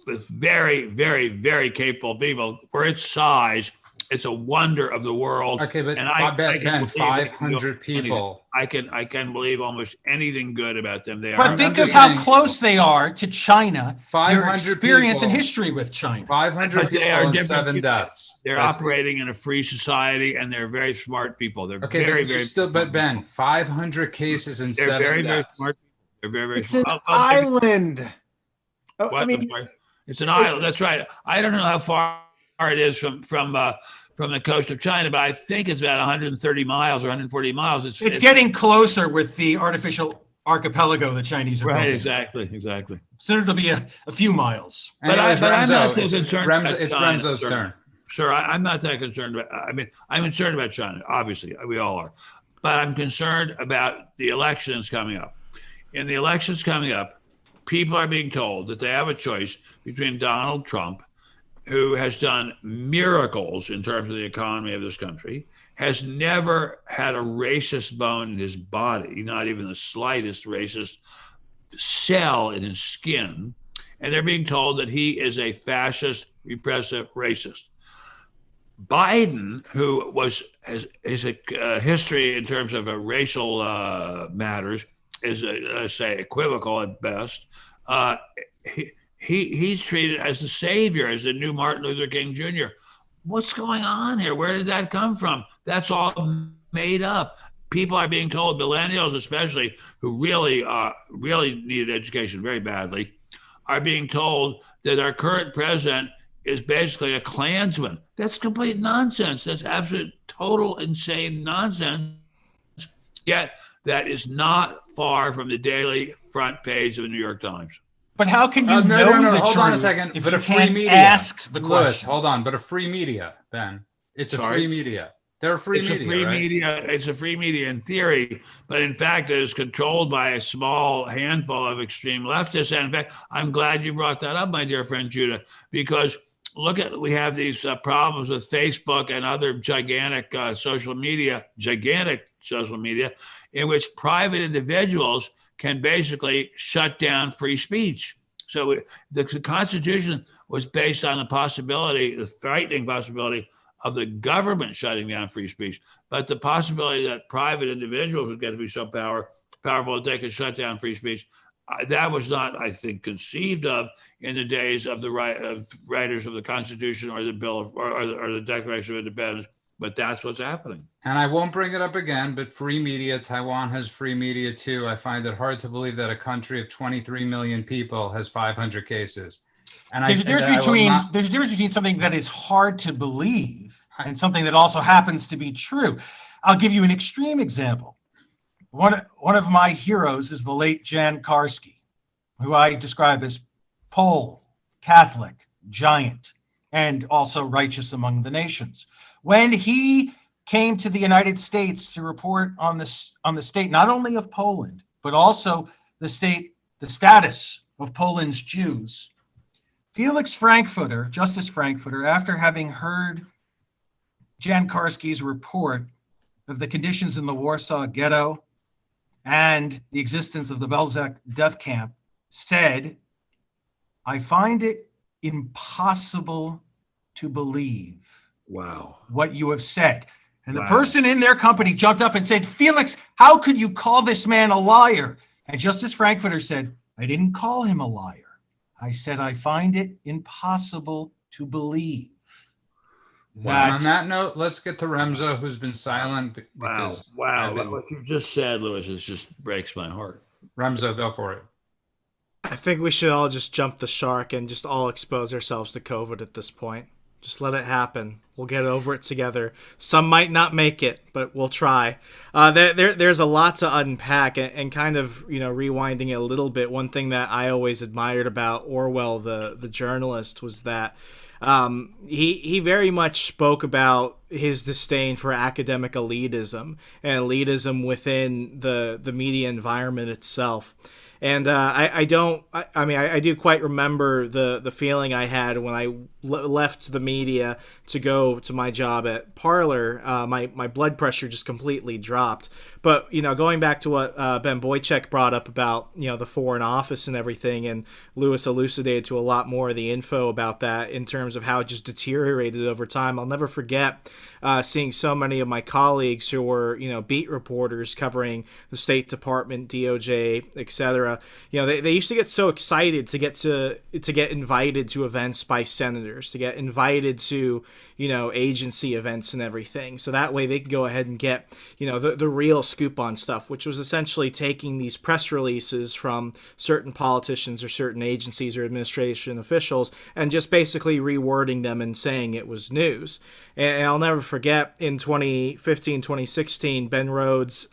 with very, very, very capable people. For its size, it's a wonder of the world. Okay, but and Ben, 500 people. I can believe almost anything good about them. They But are. think of how close they are to China. 500 their experience people. and history with China. 500 But they people are and different 7 people. deaths. They're operating in a free society, and they're very smart people. They're Okay, very, but very still, but Ben, 500 cases and They're 7 very, very deaths. smart. They're very, very It's an smart. island. Oh, What? I mean, It's an island. That's right. I don't know how far it is from the coast of China, but I think it's about 130 miles or 140 miles. It's getting closer with the artificial archipelago the Chinese are right. building. Exactly. Soon it'll be a few miles. Anyways, I'm not Remzo, concerned about it's China. Remzo's turn. Sure, I'm not that concerned about. I mean, I'm concerned about China. Obviously, we all are, but I'm concerned about the elections coming up. In the elections coming up, people are being told that they have a choice between Donald Trump, who has done miracles in terms of the economy of this country, has never had a racist bone in his body, not even the slightest racist cell in his skin, and they're being told that he is a fascist, repressive racist. Biden, who has a history in terms of racial matters, is let's say equivocal at best. He's treated as the savior, as the new Martin Luther King Jr. What's going on here? Where did that come from? That's all made up. People are being told, millennials especially, who really needed education very badly, are being told that our current president is basically a Klansman. That's complete nonsense. That's absolute, total, insane nonsense. Yet that is not far from the daily front page of the New York Times. But how can you no, know the hold truth on a second. if But you a free can't media. ask the Louis, question? hold on. But a free media, Ben. It's a Sorry? free media. They're a free It's media, a free right? media. It's a free media in theory, but in fact, it is controlled by a small handful of extreme leftists. And in fact, I'm glad you brought that up, my dear friend Judah, because we have these problems with Facebook and other gigantic social media, in which private individuals can basically shut down free speech. So the Constitution was based on the frightening possibility of the government shutting down free speech, but the possibility that private individuals would get to be so powerful that they could shut down free speech, that was not, I think, conceived of in the days of the writers of the Constitution or the Bill of, or the Declaration of Independence. But that's what's happening. And I won't bring it up again, but free media, Taiwan has free media too. I find it hard to believe that a country of 23 million people has 500 cases. And there's a difference between something that is hard to believe and something that also happens to be true. I'll give you an extreme example. One of my heroes is the late Jan Karski, who I describe as Pole, Catholic, giant, and also righteous among the nations. When he came to the United States to report on the state not only of Poland, but also the status of Poland's Jews, Justice Frankfurter, after having heard Jan Karski's report of the conditions in the Warsaw Ghetto and the existence of the Belzec death camp, said, "I find it impossible to believe what you have said." And the person in their company jumped up and said, "Felix, how could you call this man a liar?" And Justice Frankfurter said, "I didn't call him a liar. I said, I find it impossible to believe." And on that note, let's get to Remzo, who's been silent. Wow. What you just said, Louis, just breaks my heart. Remzo, go for it. I think we should all just jump the shark and just all expose ourselves to COVID at this point. Just let it happen. We'll get over it together. Some might not make it, but we'll try. There's a lot to unpack, and kind of, rewinding it a little bit. One thing that I always admired about Orwell, the journalist, was that he very much spoke about his disdain for academic elitism and elitism within the media environment itself. And I do quite remember the feeling I had when I left the media to go to my job at Parler. My blood pressure just completely dropped. But, going back to what Ben Boychuk brought up about, the Foreign Office and everything, and Louis elucidated to a lot more of the info about that in terms terms of how it just deteriorated over time. I'll never forget seeing so many of my colleagues who were, beat reporters covering the State Department, DOJ, etc. They used to get so excited to get invited to events by senators, to get invited to, agency events and everything. So that way they could go ahead and get, the real scoop on stuff, which was essentially taking these press releases from certain politicians or certain agencies or administration officials and just basically rewording them and saying it was news. And I'll never forget in 2015, 2016, Ben Rhodes,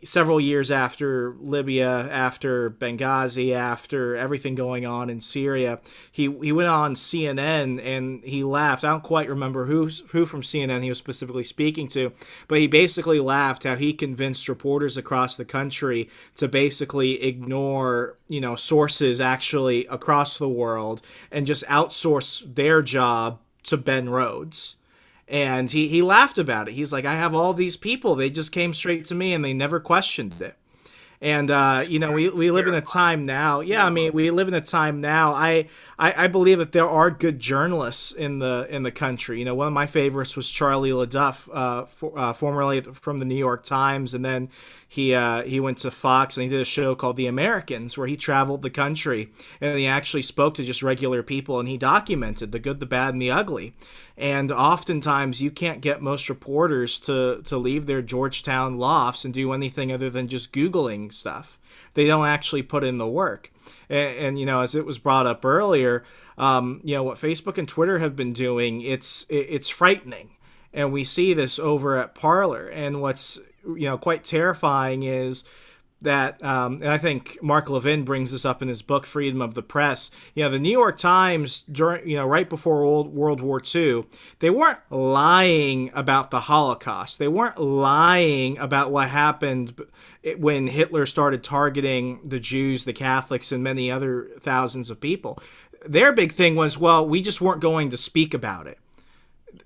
several years after Libya, after Benghazi, after everything going on in Syria, he went on CNN and he laughed. I don't quite remember who from CNN he was specifically speaking to, but he basically laughed how he convinced reporters across the country to basically ignore, sources actually across the world and just outsource their job to Ben Rhodes. And he laughed about it. He's like, I have all these people. They just came straight to me and they never questioned it. And, we live in a time now. Yeah, I mean, we live in a time now. I believe that there are good journalists in the country. One of my favorites was Charlie LaDuff, formerly from the New York Times. And then he went to Fox and he did a show called The Americans where he traveled the country and he actually spoke to just regular people and he documented the good, the bad, and the ugly. And oftentimes you can't get most reporters to leave their Georgetown lofts and do anything other than just Googling stuff. They don't actually put in the work. And as it was brought up earlier, what Facebook and Twitter have been doing, it's frightening. And we see this over at Parler. And what's, quite terrifying is that, and I think Mark Levin brings this up in his book, Freedom of the Press. The New York Times, during, right before World War II, they weren't lying about the Holocaust. They weren't lying about what happened when Hitler started targeting the Jews, the Catholics, and many other thousands of people. Their big thing was, well, we just weren't going to speak about it.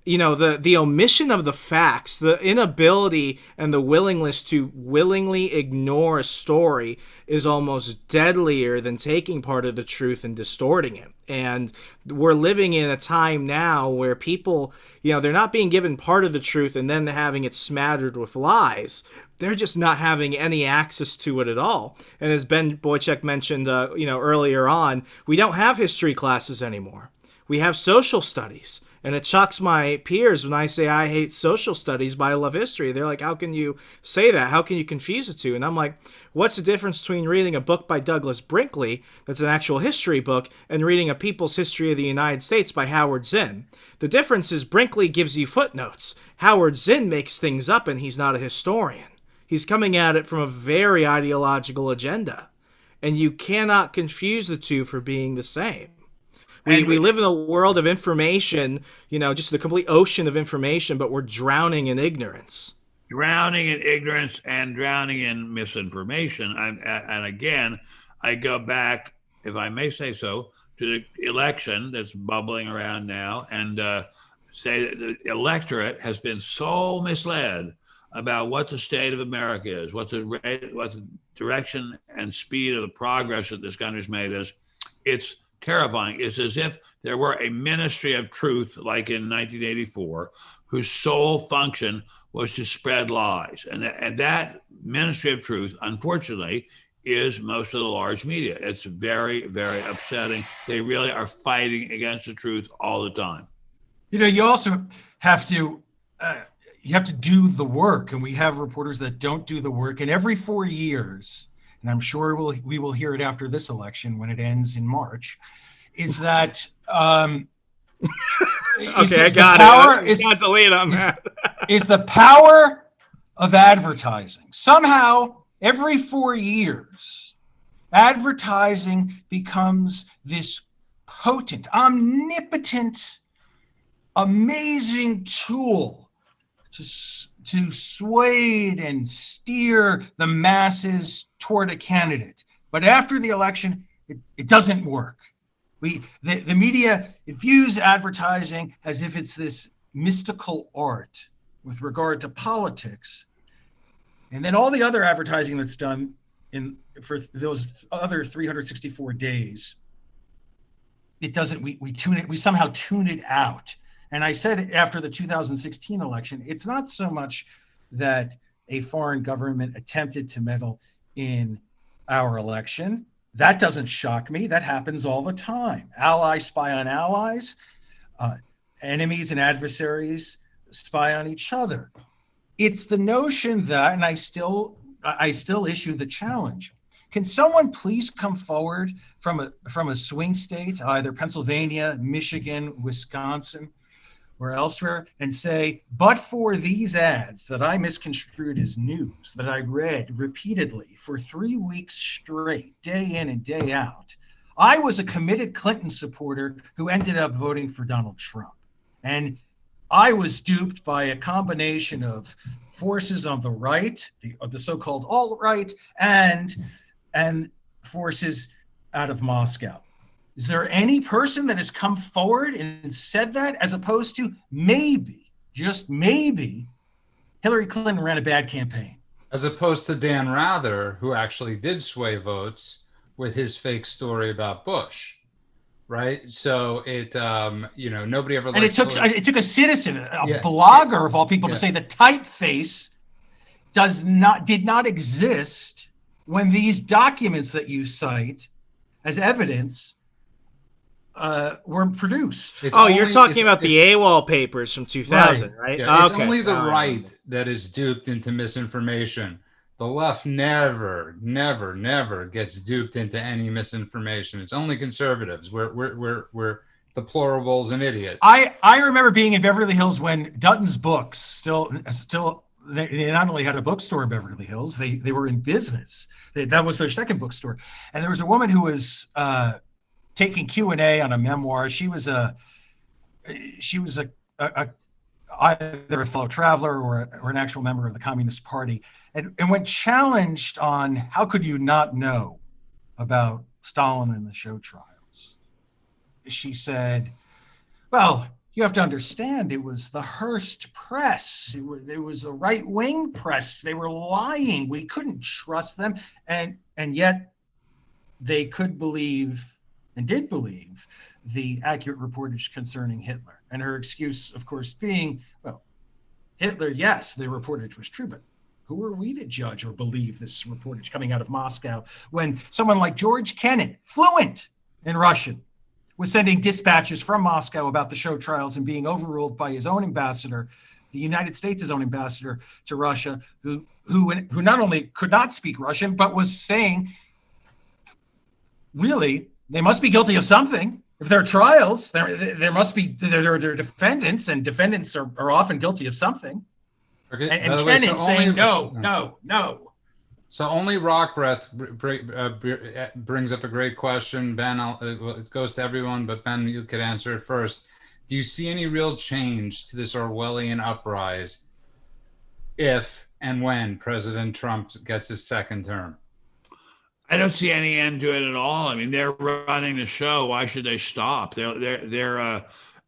The omission of the facts, the inability and the willingness to willingly ignore a story is almost deadlier than taking part of the truth and distorting it. And we're living in a time now where people, they're not being given part of the truth and then having it smattered with lies. They're just not having any access to it at all. And as Ben Boychuk mentioned, earlier on, we don't have history classes anymore. We have social studies. And it shocks my peers when I say I hate social studies, but I love history. They're like, how can you say that? How can you confuse the two? And I'm like, what's the difference between reading a book by Douglas Brinkley, that's an actual history book, and reading A People's History of the United States by Howard Zinn? The difference is Brinkley gives you footnotes. Howard Zinn makes things up, and he's not a historian. He's coming at it from a very ideological agenda. And you cannot confuse the two for being the same. We live in a world of information, just a complete ocean of information, but we're drowning in ignorance. Drowning in ignorance and drowning in misinformation. And again, I go back, if I may say so, to the election that's bubbling around now and say that the electorate has been so misled about what the state of America is, what the direction and speed of the progress that this country's made is. It's terrifying. It's as if there were a ministry of truth, like in 1984, whose sole function was to spread lies. And that ministry of truth, unfortunately, is most of the large media. It's very, very upsetting. They really are fighting against the truth all the time. You also have to do the work, and we have reporters that don't do the work. And every 4 years, and I'm sure we will hear it after this election when it ends in March, is that okay, I got it. Not delete on that. Is the power of advertising. Somehow, every 4 years, advertising becomes this potent, omnipotent, amazing tool to sway and steer the masses toward a candidate. But after the election, it doesn't work. The media views advertising as if it's this mystical art with regard to politics. And then all the other advertising that's done for those other 364 days it doesn't, we tune it, we somehow tune it out. And I said after the 2016 election, it's not so much that a foreign government attempted to meddle in our election. That doesn't shock me. That happens all the time. Allies spy on allies, enemies and adversaries spy on each other. It's the notion that, and I still issue the challenge. Can someone please come forward from a swing state, either Pennsylvania, Michigan, Wisconsin, or elsewhere, and say, but for these ads that I misconstrued as news, that I read repeatedly for 3 weeks straight, day in and day out, I was a committed Clinton supporter who ended up voting for Donald Trump. And I was duped by a combination of forces on the right, the so-called alt-right, and forces out of Moscow. Is there any person that has come forward and said that, as opposed to maybe, just maybe, Hillary Clinton ran a bad campaign? As opposed to Dan Rather, who actually did sway votes with his fake story about Bush, right? So it, nobody ever. And it took a citizen, a blogger of all people, to say the typeface did not exist when these documents that you cite as evidence were produced. You're talking about the AWOL papers from 2000, right? Yeah, it's only the right that is duped into misinformation. The left never gets duped into any misinformation. It's only conservatives. We're deplorables and idiots. I remember being in Beverly Hills when Dutton's Books still they not only had a bookstore in Beverly Hills, they were in business. That was their second bookstore. And there was a woman who was taking Q&A on a memoir. She was either a fellow traveler or an actual member of the Communist Party. And when challenged on how could you not know about Stalin and the show trials, she said, well, you have to understand, it was the Hearst press. It was a right-wing press. They were lying. We couldn't trust them. And yet they could believe and did believe the accurate reportage concerning Hitler. And her excuse, of course, being, well, Hitler, yes, the reportage was true, but who are we to judge or believe this reportage coming out of Moscow when someone like George Kennan, fluent in Russian, was sending dispatches from Moscow about the show trials and being overruled by his own ambassador, the United States' own ambassador to Russia, who not only could not speak Russian, but was saying, really, they must be guilty of something. If there are trials, there must be there are defendants, and defendants are often guilty of something. Okay. And Kennan saying no. So only Rock Breath brings up a great question. Ben, it goes to everyone, but Ben, you could answer it first. Do you see any real change to this Orwellian uprise if and when President Trump gets his second term? I don't see any end to it at all. I mean, they're running the show. Why should they stop? They're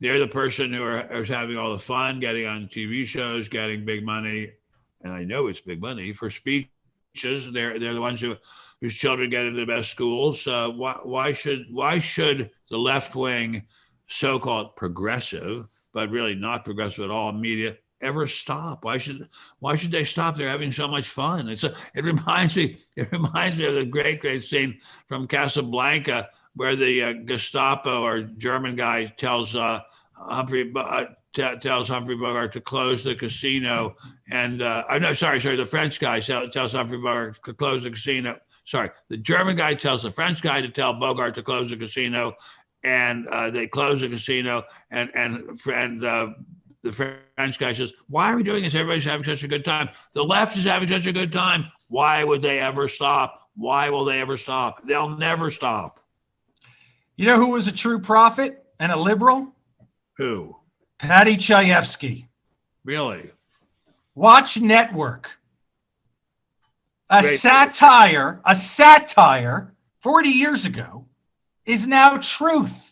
the person who is having all the fun, getting on TV shows, getting big money, and I know it's big money for speeches. They're the ones whose children get into the best schools. Why should the left wing, so-called progressive, but really not progressive at all, media ever stop? Why should they stop? They're having so much fun. It reminds me of the great scene from Casablanca where the Gestapo or German guy tells Humphrey Bogart to close the casino, and the French guy tells Humphrey Bogart to close the casino. Sorry, the German guy tells the French guy to tell Bogart to close the casino, and they close the casino, and the French guy says, why are we doing this? Everybody's having such a good time. The left is having such a good time. Why would they ever stop? Why will they ever stop? They'll never stop. You know who was a true prophet and a liberal? Who? Patty Chayefsky. Really? Watch Network. A satire 40 years ago is now truth.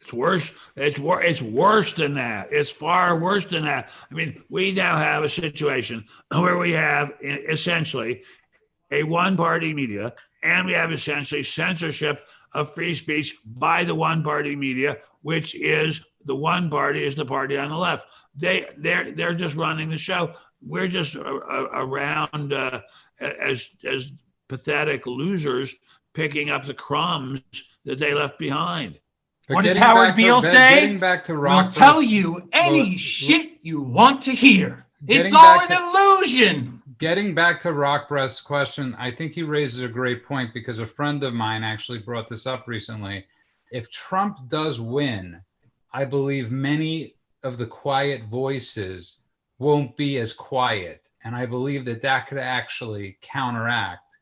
It's worse. It's worse than that. It's far worse than that. I mean, we now have a situation where we have essentially a one-party media, and we have essentially censorship of free speech by the one-party media, which is the one party is the party on the left. They're just running the show. We're just around as pathetic losers picking up the crumbs that they left behind. But What does getting Howard back to- Beale say? Getting back to We'll Rock tell Brooks- you any shit you want to hear. It's Getting all back an illusion. Getting back to Rock Breast's question, I think he raises a great point because a friend of mine actually brought this up recently. If Trump does win, I believe many of the quiet voices won't be as quiet. And I believe that could actually counteract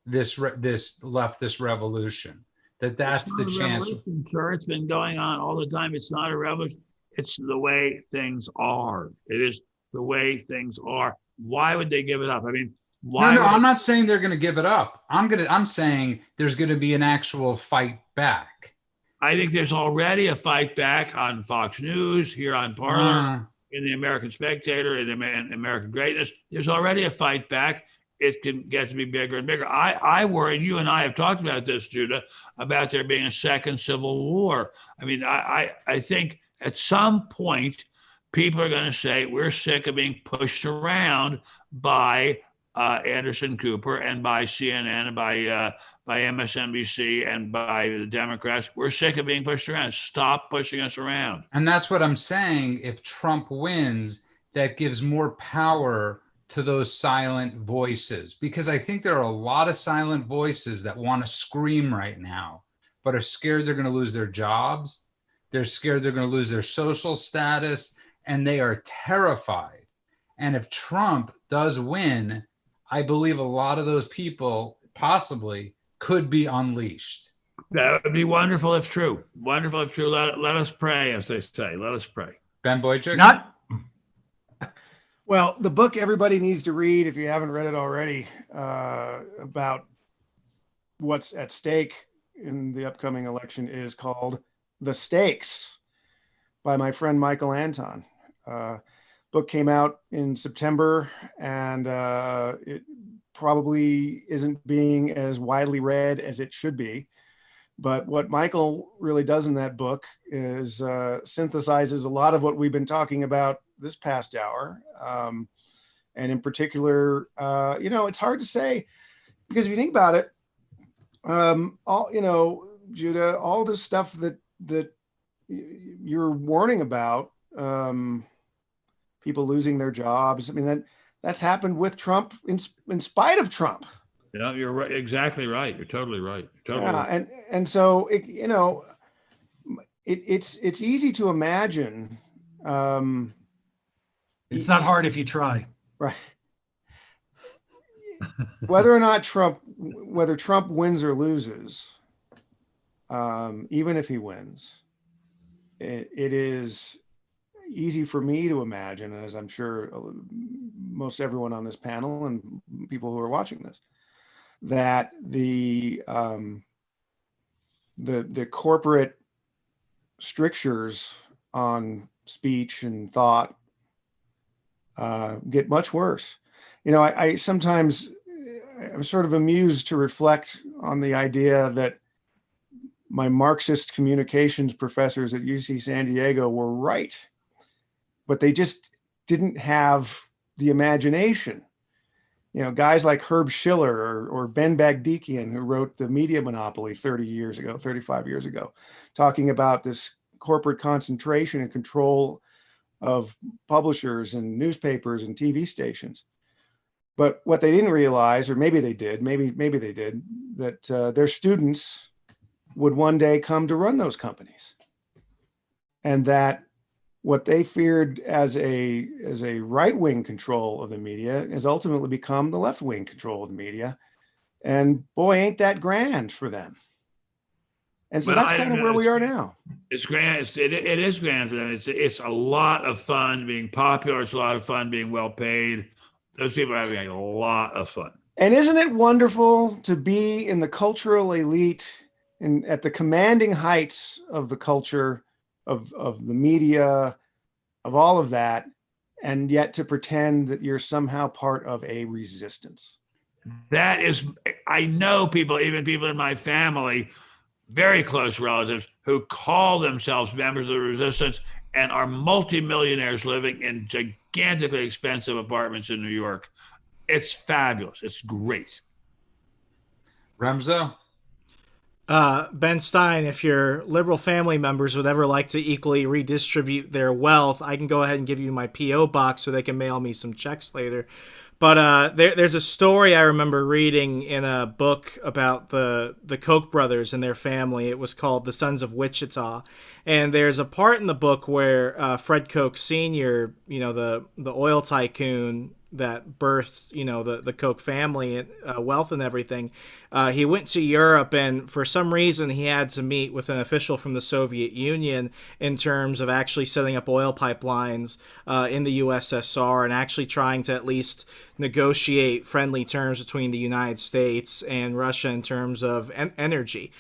this leftist revolution. That's the chance. Sir, it's been going on all the time. It's not a revolution. It's the way things are. It is the way things are. Why would they give it up? I mean, why? No, I'm not saying they're going to give it up. I'm saying there's going to be an actual fight back. I think there's already a fight back on Fox News, here on Parler, in the American Spectator, in American Greatness. There's already a fight back. It can get to be bigger and bigger. I worry, and you and I have talked about this, Judah, about there being a second civil war. I mean, I think at some point, people are going to say, we're sick of being pushed around by Anderson Cooper and by CNN and by MSNBC and by the Democrats. We're sick of being pushed around. Stop pushing us around. And that's what I'm saying. If Trump wins, that gives more power to those silent voices, because I think there are a lot of silent voices that want to scream right now, but are scared they're going to lose their jobs. They're scared they're going to lose their social status, and they are terrified. And if Trump does win, I believe a lot of those people possibly could be unleashed. That would be wonderful if true. Wonderful if true. Let us pray, as they say. Let us pray. Ben Boychuk? Not. Well, the book everybody needs to read, if you haven't read it already, about what's at stake in the upcoming election is called The Stakes by my friend Michael Anton. Book came out in September, and it probably isn't being as widely read as it should be. But what Michael really does in that book is synthesizes a lot of what we've been talking about this past hour. And in particular, it's hard to say, because if you think about it, Judah, all this stuff that you're warning about, people losing their jobs. I mean, that's happened with Trump in spite of Trump. Yeah, you're right. Exactly right. You're totally right. Right. And so it's easy to imagine. It's not hard if you try. Right. Whether Trump wins or loses, even if he wins, it is easy for me to imagine, as I'm sure most everyone on this panel and people who are watching this, that the corporate strictures on speech and thought get much worse. I sometimes I'm sort of amused to reflect on the idea that my Marxist communications professors at UC San Diego were right, but they just didn't have the imagination. Guys like Herb Schiller or Ben Bagdikian, who wrote The Media Monopoly 35 years ago, talking about this corporate concentration and control of publishers and newspapers and TV stations. But what they didn't realize, or maybe they did, that their students would one day come to run those companies. And that what they feared as a right-wing control of the media has ultimately become the left-wing control of the media. And boy, ain't that grand for them. And so that's kind of where we are now. It's grand. It is grand for them. It's a lot of fun being popular. It's a lot of fun being well paid. Those people are having a lot of fun. And isn't it wonderful to be in the cultural elite and at the commanding heights of the culture, of the media, of all of that, and yet to pretend that you're somehow part of a resistance? That is, I know people, even people in my family, very close relatives who call themselves members of the resistance and are multimillionaires living in gigantically expensive apartments in New York. It's fabulous. It's great. Remzo? Ben Stein, if your liberal family members would ever like to equally redistribute their wealth, I can go ahead and give you my P.O. box so they can mail me some checks later. But there's a story I remember reading in a book about the Koch brothers and their family. It was called The Sons of Wichita. And there's a part in the book where Fred Koch Sr., the oil tycoon that birthed, the Koch family, wealth and everything. He went to Europe, and for some reason he had to meet with an official from the Soviet Union in terms of actually setting up oil pipelines in the USSR and actually trying to at least negotiate friendly terms between the United States and Russia in terms of energy.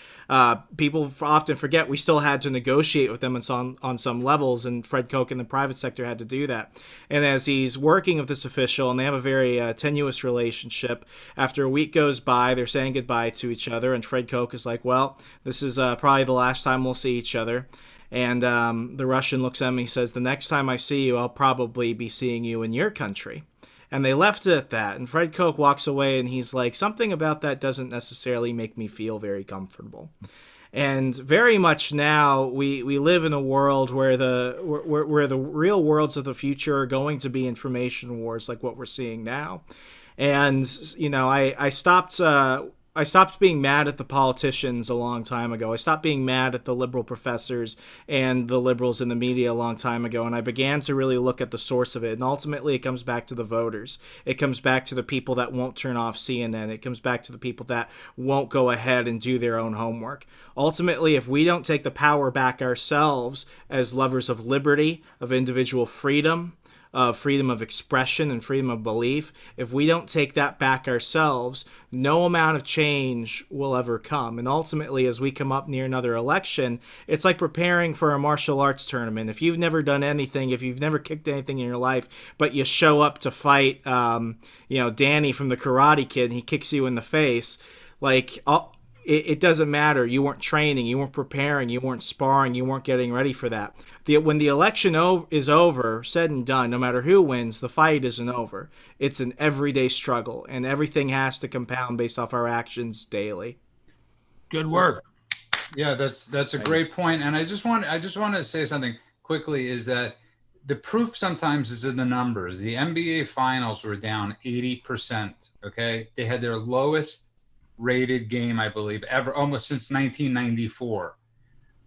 People often forget we still had to negotiate with them on some levels, and Fred Koch in the private sector had to do that. And as he's working with this official, and they have a very tenuous relationship, after a week goes by, they're saying goodbye to each other, and Fred Koch is like, well, this is probably the last time we'll see each other. And the Russian looks at him and he says, the next time I see you, I'll probably be seeing you in your country. And they left it at that. And Fred Koch walks away and he's like, something about that doesn't necessarily make me feel very comfortable. And very much now we live in a world where the real worlds of the future are going to be information wars like what we're seeing now. And, I stopped being mad at the politicians a long time ago. I stopped being mad at the liberal professors and the liberals in the media a long time ago, and I began to really look at the source of it. And ultimately, it comes back to the voters. It comes back to the people that won't turn off CNN. It comes back to the people that won't go ahead and do their own homework. Ultimately, if we don't take the power back ourselves as lovers of liberty, of individual freedom, freedom of expression and freedom of belief, if we don't take that back ourselves, no amount of change will ever come. And ultimately, as we come up near another election, it's like preparing for a martial arts tournament. If you've never done anything, if you've never kicked anything in your life, but you show up to fight, Danny from the Karate Kid, and he kicks you in the face, it doesn't matter. You weren't training, you weren't preparing, you weren't sparring, you weren't getting ready for that. When the election is over, said and done, no matter who wins, the fight isn't over. It's an everyday struggle, and everything has to compound based off our actions daily. Good work. Yeah, that's a great point. And I just want to say something quickly, is that the proof sometimes is in the numbers. The NBA finals were down 80%. Okay, they had their lowest rated game, I believe, ever, almost since 1994.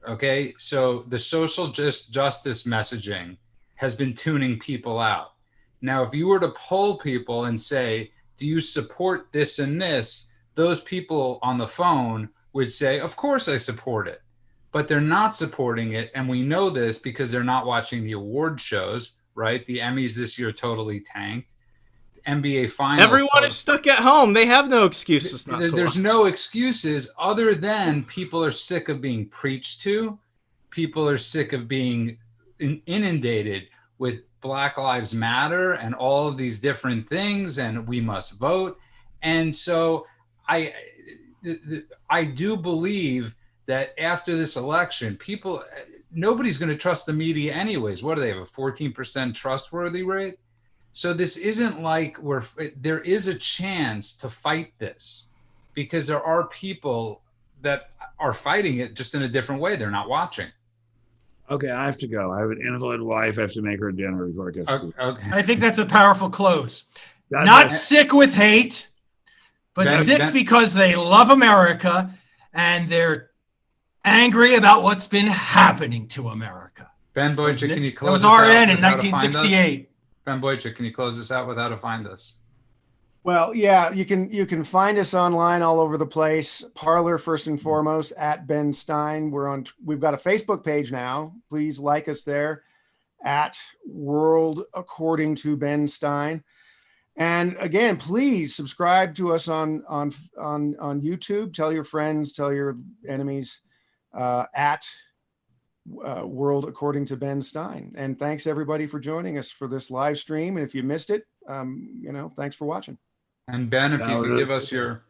Okay, so the social justice messaging has been tuning people out. Now, if you were to poll people and say, do you support this and this, those people on the phone would say, of course I support it. But they're not supporting it, and we know this because they're not watching the award shows, right? The Emmys this year totally tanked. NBA finals. Everyone is stuck at home. They have no excuses not to There's watch. no excuses other than people are sick of being preached to. People are sick of being inundated with Black Lives Matter and all of these different things, and we must vote. And so I do believe that after this election, nobody's going to trust the media anyways. What do they have, a 14% trustworthy rate? So this isn't like there is a chance to fight this, because there are people that are fighting it just in a different way. They're not watching. Okay, I have to go. I have an invalid wife. I have to make her dinner before it gets food. Okay. I think that's a powerful close. That's Not it. sick with hate, but sick because they love America and they're angry about what's been happening to America. Ben Boychuk, can you That close was us out RN in with how to find us? 1968. Ben Boychuk, can you close us out with how to find us? Well, yeah, you can find us online all over the place. Parler, first and foremost, at Ben Stein. We've got a Facebook page now. Please like us there, at World According to Ben Stein. And again, please subscribe to us on YouTube. Tell your friends, tell your enemies, at World According to Ben Stein. And thanks everybody for joining us for this live stream. And if you missed it, thanks for watching. And Ben, if you could give us your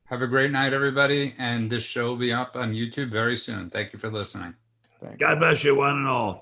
Have a great night, everybody. And this show will be up on YouTube very soon. Thank you for listening. Thanks. God bless you, one and all. Thank